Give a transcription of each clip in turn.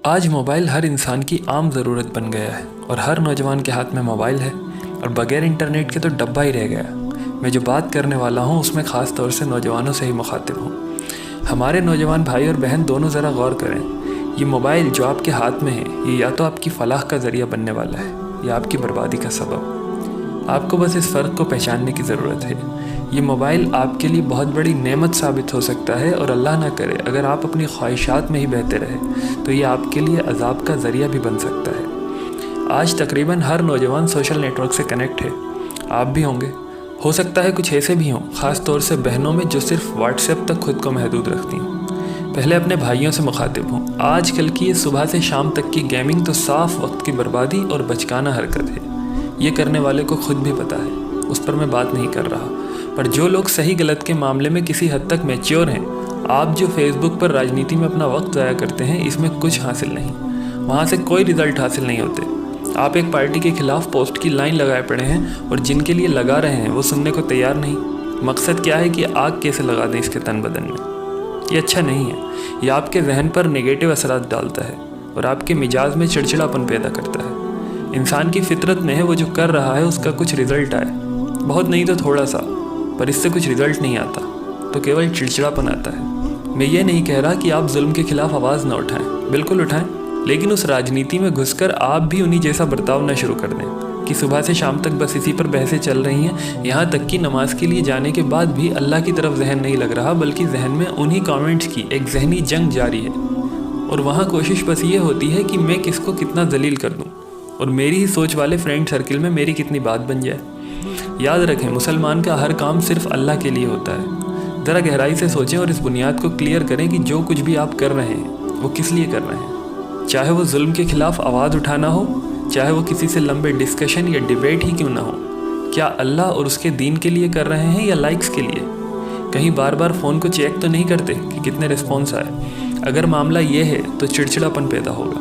آج موبائل ہر انسان کی عام ضرورت بن گیا ہے اور ہر نوجوان کے ہاتھ میں موبائل ہے اور بغیر انٹرنیٹ کے تو ڈبہ ہی رہ گیا۔ میں جو بات کرنے والا ہوں اس میں خاص طور سے نوجوانوں سے ہی مخاطب ہوں۔ ہمارے نوجوان بھائی اور بہن دونوں ذرا غور کریں، یہ موبائل جو آپ کے ہاتھ میں ہے یہ یا تو آپ کی فلاح کا ذریعہ بننے والا ہے یا آپ کی بربادی کا سبب۔ آپ کو بس اس فرق کو پہچاننے کی ضرورت ہے۔ یہ موبائل آپ کے لیے بہت بڑی نعمت ثابت ہو سکتا ہے، اور اللہ نہ کرے اگر آپ اپنی خواہشات میں ہی بہتے رہے تو یہ آپ کے لیے عذاب کا ذریعہ بھی بن سکتا ہے۔ آج تقریباً ہر نوجوان سوشل نیٹ ورک سے کنیکٹ ہے، آپ بھی ہوں گے۔ ہو سکتا ہے کچھ ایسے بھی ہوں، خاص طور سے بہنوں میں جو صرف واٹس ایپ تک خود کو محدود رکھتی ہوں۔ پہلے اپنے بھائیوں سے مخاطب ہوں۔ آج کل کی یہ صبح سے شام تک کی گیمنگ تو صاف وقت کی بربادی اور بچکانہ حرکت ہے۔ یہ کرنے والے کو خود بھی پتہ ہے، اس پر میں بات نہیں کر رہا، پر جو لوگ صحیح غلط کے معاملے میں کسی حد تک میچیور ہیں، آپ جو فیس بک پر راجنیتی میں اپنا وقت ضائع کرتے ہیں اس میں کچھ حاصل نہیں، وہاں سے کوئی رزلٹ حاصل نہیں ہوتے۔ آپ ایک پارٹی کے خلاف پوسٹ کی لائن لگائے پڑے ہیں اور جن کے لیے لگا رہے ہیں وہ سننے کو تیار نہیں۔ مقصد کیا ہے کہ آگ کیسے لگا دیں اس کے تن بدن میں۔ یہ اچھا نہیں ہے، یہ آپ کے ذہن پر نگیٹو اثرات ڈالتا ہے اور آپ کے مزاج میں چڑچڑاپن پیدا کرتا ہے۔ انسان کی فطرت میں ہے وہ جو کر رہا ہے اس کا کچھ رزلٹ آئے، بہت نہیں تو تھوڑا سا، پر اس سے کچھ رزلٹ نہیں آتا تو کیول چڑچڑاپن آتا ہے۔ میں یہ نہیں کہہ رہا کہ آپ ظلم کے خلاف آواز نہ اٹھائیں، بالکل اٹھائیں، لیکن اس راجنیتی میں گھس کر آپ بھی انہی جیسا برتاؤ نہ شروع کر دیں کہ صبح سے شام تک بس اسی پر بحثیں چل رہی ہیں، یہاں تک کہ نماز کے لیے جانے کے بعد بھی اللہ کی طرف ذہن نہیں لگ رہا، بلکہ ذہن میں انہی کامنٹس کی ایک ذہنی جنگ جاری ہے، اور وہاں کوشش بس یہ ہوتی ہے کہ میں کس کو کتنا ذلیل کر دوں اور میری ہی سوچ والے فرینڈ سرکل میں میری کتنی بات بن جائے۔ یاد رکھیں، مسلمان کا ہر کام صرف اللہ کے لیے ہوتا ہے۔ ذرا گہرائی سے سوچیں اور اس بنیاد کو کلیئر کریں کہ جو کچھ بھی آپ کر رہے ہیں وہ کس لیے کر رہے ہیں، چاہے وہ ظلم کے خلاف آواز اٹھانا ہو، چاہے وہ کسی سے لمبے ڈسکشن یا ڈیبیٹ ہی کیوں نہ ہو۔ کیا اللہ اور اس کے دین کے لیے کر رہے ہیں یا لائکس کے لیے؟ کہیں بار بار فون کو چیک تو نہیں کرتے کہ کتنے رسپانس آئے؟ اگر معاملہ یہ ہے تو چڑچڑاپن پیدا ہوگا۔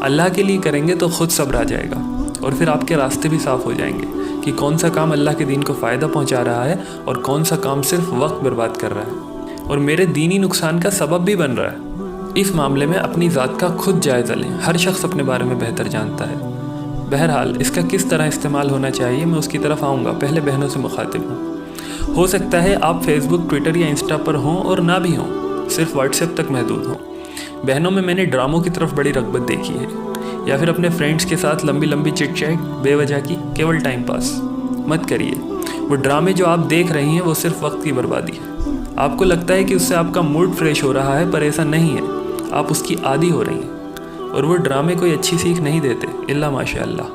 اللہ کے لیے کریں گے تو خود صبر آ جائے گا، اور پھر آپ کے راستے بھی صاف ہو جائیں گے کہ کون سا کام اللہ کے دین کو فائدہ پہنچا رہا ہے اور کون سا کام صرف وقت برباد کر رہا ہے اور میرے دینی نقصان کا سبب بھی بن رہا ہے۔ اس معاملے میں اپنی ذات کا خود جائزہ لیں، ہر شخص اپنے بارے میں بہتر جانتا ہے۔ بہرحال اس کا کس طرح استعمال ہونا چاہیے میں اس کی طرف آؤں گا، پہلے بہنوں سے مخاطب ہوں۔ ہو سکتا ہے آپ فیس بک، ٹویٹر یا انسٹا پر ہوں اور نہ بھی ہوں، صرف واٹس ایپ تک محدود ہوں۔ بہنوں میں نے ڈراموں کی طرف بڑی رغبت دیکھی ہے، یا پھر اپنے فرینڈس کے ساتھ لمبی لمبی چٹ چیٹ بے وجہ کی، کیول ٹائم پاس مت کریے۔ وہ ڈرامے جو آپ دیکھ رہی ہیں وہ صرف وقت کی بربادی ہے۔ آپ کو لگتا ہے کہ اس سے آپ کا موڈ فریش ہو رہا ہے، پر ایسا نہیں ہے، آپ اس کی عادی ہو رہی ہیں، اور وہ ڈرامے کوئی اچھی سیکھ نہیں دیتے الا ماشاء اللہ۔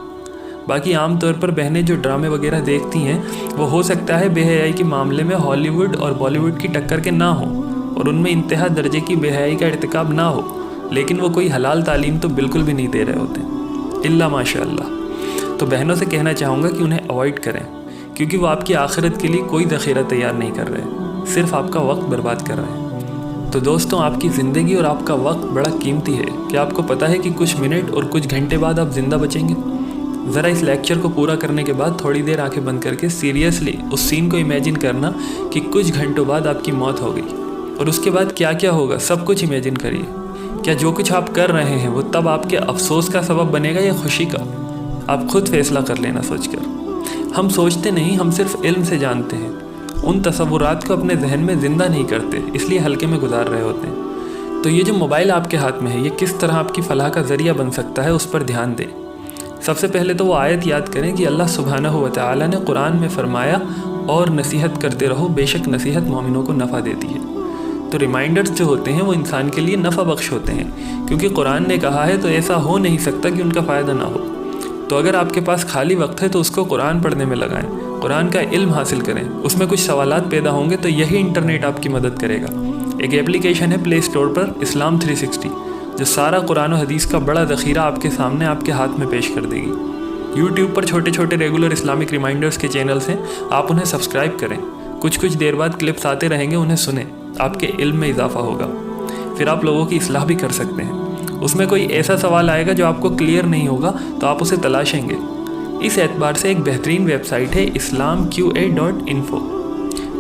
باقی عام طور پر بہنیں جو ڈرامے وغیرہ دیکھتی ہیں وہ ہو سکتا ہے بے حیائی کے معاملے میں ہالی ووڈ اور بالی ووڈ کی ٹکر کے نہ ہوں اور ان میں انتہا درجے کی بے حیائی کا ارتکاب نہ ہو، لیکن وہ کوئی حلال تعلیم تو بالکل بھی نہیں دے رہے ہوتے الا ماشاء اللہ۔ تو بہنوں سے کہنا چاہوں گا کہ انہیں اوائڈ کریں، کیونکہ وہ آپ کی آخرت کے لیے کوئی ذخیرہ تیار نہیں کر رہے، صرف آپ کا وقت برباد کر رہے ہیں۔ تو دوستوں، آپ کی زندگی اور آپ کا وقت بڑا قیمتی ہے۔ کیا آپ کو پتہ ہے کہ کچھ منٹ اور کچھ گھنٹے بعد آپ زندہ بچیں گے؟ ذرا اس لیکچر کو پورا کرنے کے بعد تھوڑی دیر آنکھیں بند کر کے سیریسلی اس سین کو امیجن کرنا کہ کچھ گھنٹوں بعد آپ کی موت ہو گئی، اور اس کے بعد کیا کیا ہوگا سب کچھ امیجن کریے۔ کیا جو کچھ آپ کر رہے ہیں وہ تب آپ کے افسوس کا سبب بنے گا یا خوشی کا؟ آپ خود فیصلہ کر لینا سوچ کر۔ ہم سوچتے نہیں، ہم صرف علم سے جانتے ہیں، ان تصورات کو اپنے ذہن میں زندہ نہیں کرتے، اس لیے ہلکے میں گزار رہے ہوتے ہیں۔ تو یہ جو موبائل آپ کے ہاتھ میں ہے یہ کس طرح آپ کی فلاح کا ذریعہ بن سکتا ہے اس پر دھیان دیں۔ سب سے پہلے تو وہ آیت یاد کریں کہ اللہ سبحانہ و تعالیٰ نے قرآن میں فرمایا، اور نصیحت کرتے رہو، بے شک نصیحت مومنوں کو نفع دیتی ہے۔ تو ریمائنڈرز جو ہوتے ہیں وہ انسان کے لیے نفع بخش ہوتے ہیں، کیونکہ قرآن نے کہا ہے تو ایسا ہو نہیں سکتا کہ ان کا فائدہ نہ ہو۔ تو اگر آپ کے پاس خالی وقت ہے تو اس کو قرآن پڑھنے میں لگائیں، قرآن کا علم حاصل کریں، اس میں کچھ سوالات پیدا ہوں گے تو یہی انٹرنیٹ آپ کی مدد کرے گا۔ ایک اپلیکیشن ہے پلے اسٹور پر، اسلام 360، جو سارا قرآن و حدیث کا بڑا ذخیرہ آپ کے سامنے آپ کے ہاتھ میں پیش کر دے گی۔ یوٹیوب پر چھوٹے چھوٹے ریگولر اسلامک ریمائنڈرز کے چینلز ہیں، آپ انہیں سبسکرائب کریں، کچھ دیر بعد کلپس آتے رہیں گے، انہیں سنیں، آپ کے علم میں اضافہ ہوگا، پھر آپ لوگوں کی اصلاح بھی کر سکتے ہیں۔ اس میں کوئی ایسا سوال آئے گا جو آپ کو کلیئر نہیں ہوگا تو آپ اسے تلاشیں گے۔ اس اعتبار سے ایک بہترین ویب سائٹ ہے islamqa.info۔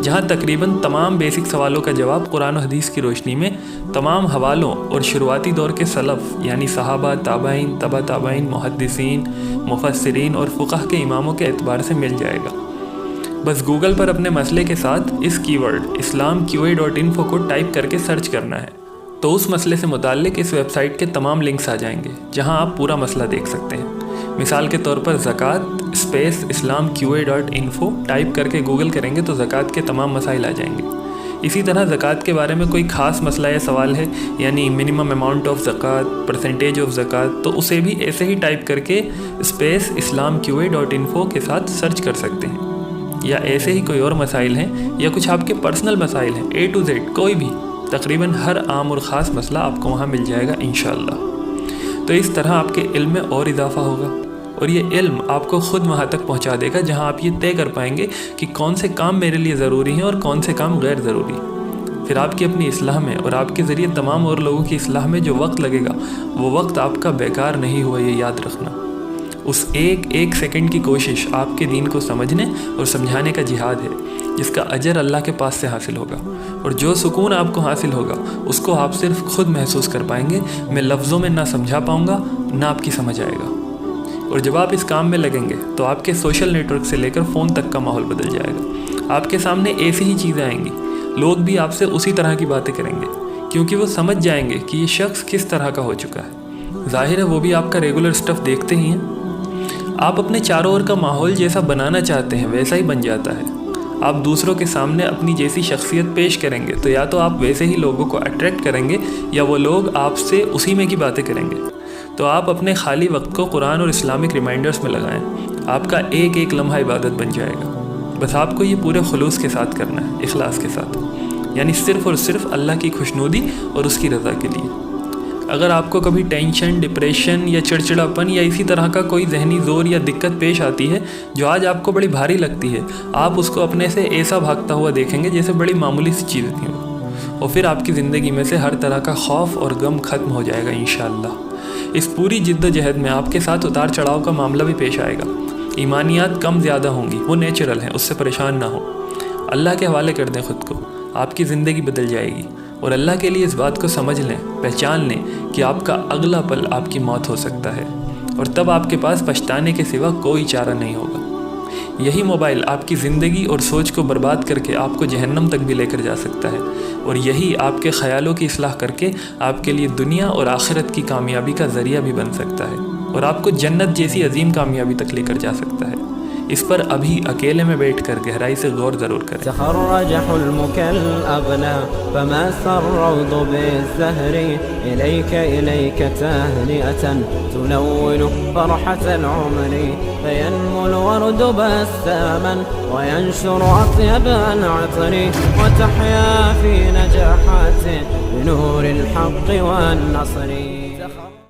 جہاں تقریباً تمام بیسک سوالوں کا جواب قرآن و حدیث کی روشنی میں تمام حوالوں اور شروعاتی دور کے سلف یعنی صحابہ، تابعین، تبع تابعین، محدثین، مفسرین اور فقہ کے اماموں کے اعتبار سے مل جائے گا۔ بس گوگل پر اپنے مسئلے کے ساتھ اس کی ورڈ islamqa.info کو ٹائپ کر کے سرچ کرنا ہے، تو اس مسئلے سے متعلق اس ویب سائٹ کے تمام لنکس آ جائیں گے جہاں آپ پورا مسئلہ دیکھ سکتے ہیں۔ مثال کے طور پر زکوٰۃ islamqa.info ٹائپ کر کے گوگل کریں گے تو زکوٰۃ کے تمام مسائل آ جائیں گے۔ اسی طرح زکوٰۃ کے بارے میں کوئی خاص مسئلہ یا سوال ہے، یعنی منیمم اماؤنٹ آف زکوٰۃ، پرسنٹیج آف زکوٰۃ، تو اسے بھی ایسے ہی ٹائپ کر کے islamqa.info کے ساتھ سرچ کر سکتے ہیں۔ یا ایسے ہی کوئی اور مسائل ہیں یا کچھ آپ کے پرسنل مسائل ہیں A to Z کوئی بھی، تقریباً ہر عام اور خاص مسئلہ آپ کو وہاں مل جائے گا انشاءاللہ۔ تو اس طرح آپ کے علم میں اور اضافہ ہوگا، اور یہ علم آپ کو خود وہاں تک پہنچا دے گا جہاں آپ یہ طے کر پائیں گے کہ کون سے کام میرے لیے ضروری ہیں اور کون سے کام غیر ضروری۔ پھر آپ کی اپنی اصلاح میں اور آپ کے ذریعے تمام اور لوگوں کی اصلاح میں جو وقت لگے گا وہ وقت آپ کا بیکار نہیں ہوا، یہ یاد رکھنا۔ اس ایک سیکنڈ کی کوشش آپ کے دین کو سمجھنے اور سمجھانے کا جہاد ہے، جس کا اجر اللہ کے پاس سے حاصل ہوگا، اور جو سکون آپ کو حاصل ہوگا اس کو آپ صرف خود محسوس کر پائیں گے۔ میں لفظوں میں نہ سمجھا پاؤں گا نہ آپ کی سمجھ آئے گا۔ اور جب آپ اس کام میں لگیں گے تو آپ کے سوشل نیٹ ورک سے لے کر فون تک کا ماحول بدل جائے گا۔ آپ کے سامنے ایسی ہی چیزیں آئیں گی، لوگ بھی آپ سے اسی طرح کی باتیں کریں گے، کیونکہ وہ سمجھ جائیں گے کہ یہ شخص کس طرح کا ہو چکا ہے۔ ظاہر ہے وہ بھی آپ کا ریگولر سٹف دیکھتے ہی ہیں۔ آپ اپنے چاروں اور کا ماحول جیسا بنانا چاہتے ہیں ویسا ہی بن جاتا ہے۔ آپ دوسروں کے سامنے اپنی جیسی شخصیت پیش کریں گے تو یا تو آپ ویسے ہی لوگوں کو اٹریکٹ کریں گے یا وہ لوگ آپ سے اسی میں کی باتیں کریں گے۔ تو آپ اپنے خالی وقت کو قرآن اور اسلامک ریمائنڈرز میں لگائیں، آپ کا ایک لمحہ عبادت بن جائے گا۔ بس آپ کو یہ پورے خلوص کے ساتھ کرنا ہے، اخلاص کے ساتھ، یعنی صرف اور صرف اللہ کی خوشنودی اور اس کی رضا کے لیے۔ اگر آپ کو کبھی ٹینشن، ڈپریشن یا چڑچڑاپن یا اسی طرح کا کوئی ذہنی زور یا دقت پیش آتی ہے جو آج آپ کو بڑی بھاری لگتی ہے، آپ اس کو اپنے سے ایسا بھاگتا ہوا دیکھیں گے جیسے بڑی معمولی سی چیز تھی وہ، اور پھر آپ کی زندگی میں سے ہر طرح کا خوف اور غم ختم ہو جائے گا انشاءاللہ۔ اس پوری جد و جہد میں آپ کے ساتھ اتار چڑھاؤ کا معاملہ بھی پیش آئے گا، ایمانیات کم زیادہ ہوں گی، وہ نیچرل ہیں، اس سے پریشان نہ ہو، اللہ کے حوالے کر دیں خود کو، آپ کی زندگی بدل جائے گی۔ اور اللہ کے لیے اس بات کو سمجھ لیں، پہچان لیں کہ آپ کا اگلا پل آپ کی موت ہو سکتا ہے، اور تب آپ کے پاس پچھتانے کے سوا کوئی چارہ نہیں ہوگا۔ یہی موبائل آپ کی زندگی اور سوچ کو برباد کر کے آپ کو جہنم تک بھی لے کر جا سکتا ہے، اور یہی آپ کے خیالوں کی اصلاح کر کے آپ کے لیے دنیا اور آخرت کی کامیابی کا ذریعہ بھی بن سکتا ہے، اور آپ کو جنت جیسی عظیم کامیابی تک لے کر جا سکتا ہے۔ اس پر ابھی اکیلے میں بیٹھ کر گہرائی سے غور ضرور کریں۔ تخرج حلمك الأبنى فماس الروض بالزهر إليك تهنئة تلون فرحة العمر فينمو الورد بساما وينشر أطيب العطر وتحيا في نجاحات بنور الحق والنصر۔